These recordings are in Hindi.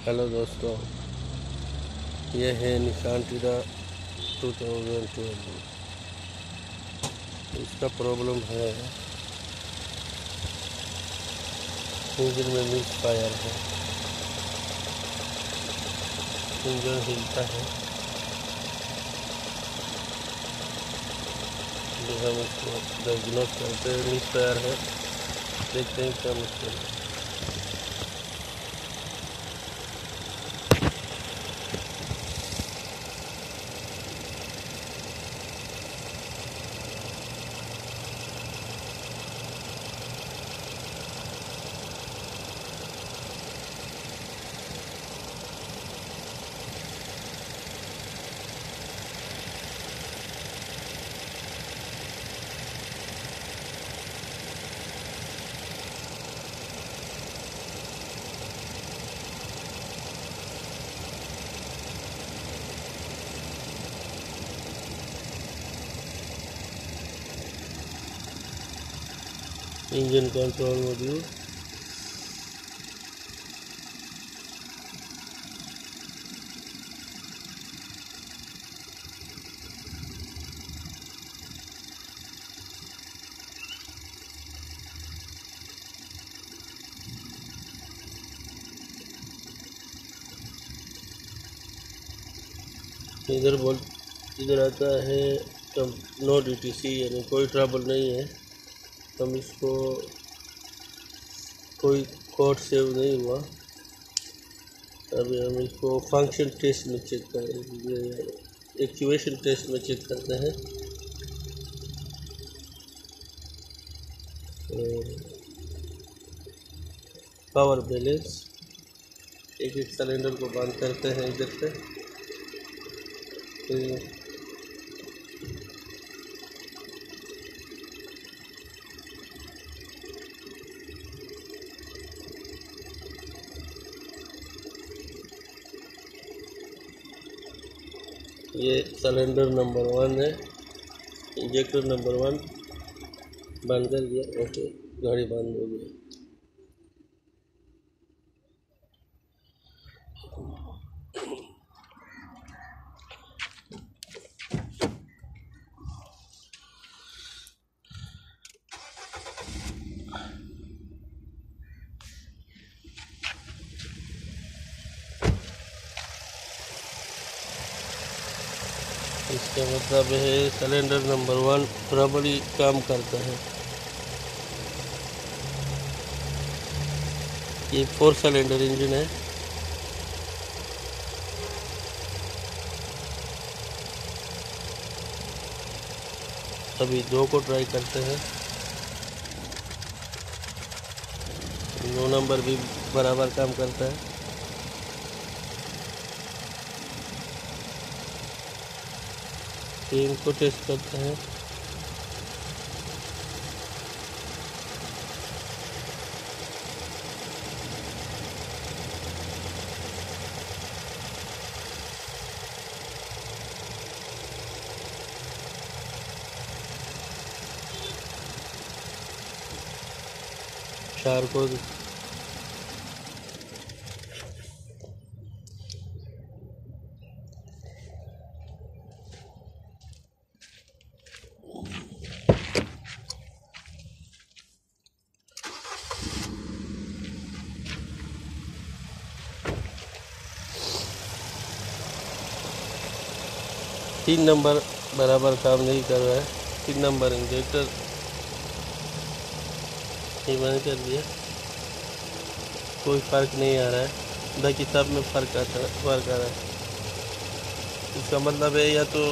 हेलो दोस्तों, ये है निशान टीरा 2012। इसका प्रॉब्लम है इंजन में मिस फायर है। इंजन हिलता है। जो हम इसको डायग्नोस करते हैं मिस फायर है। देखते हैं क्या मुश्किल है। इंजन कंट्रोल मॉड्यूल इधर आता है तब नो DTC, यानी कोई ट्रबल नहीं है। हम इसको कोई कोड सेव नहीं हुआ। अभी हम इसको फंक्शन टेस्ट में चेक करेंगे, एक्टिवेशन टेस्ट में चेक करते हैं। पावर बैलेंस, एक सिलेंडर को बंद करते हैं इधर से। ये सिलेंडर नंबर 1 है। इंजेक्टर नंबर 1 बंद कर दिया। ओके, गाड़ी बंद हो गई। इसका मतलब है सिलेंडर नंबर 1 प्रॉपर्ली काम करता है। ये 4 सिलेंडर इंजन है। अभी 2 को ट्राई करते हैं। 2 नंबर भी बराबर काम करता है। तीन को टेस्ट करते हैं। चार को 3 नंबर बराबर काम नहीं कर रहा है। 3 नंबर इंजेक्टर ही मैंने कर दिया, कोई फर्क नहीं आ रहा है। बाकी सब में फर्क आ रहा है। इसका मतलब है या तो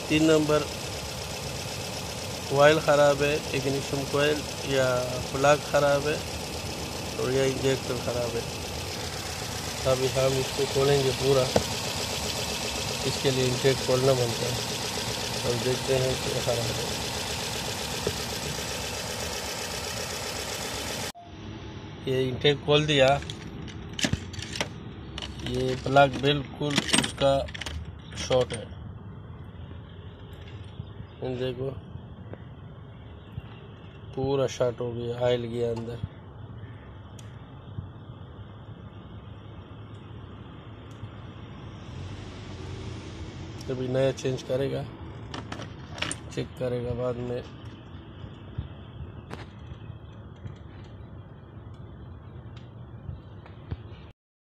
3 नंबर ऑयल ख़राब है, इग्निशन कोयल, या प्लग ख़राब है, और या इंजेक्टर ख़राब है। अभी हम इसको खोलेंगे पूरा। इसके लिए इंटेक खोलना बनता है और देखते हैं क्या ख़राब है। ये इंटेक खोल दिया। ये प्लग बिल्कुल उसका शॉर्ट है। देखो पूरा शॉर्ट हो गया, ऑयल गया अंदर। अभी नया चेंज करेगा, चेक करेगा बाद में।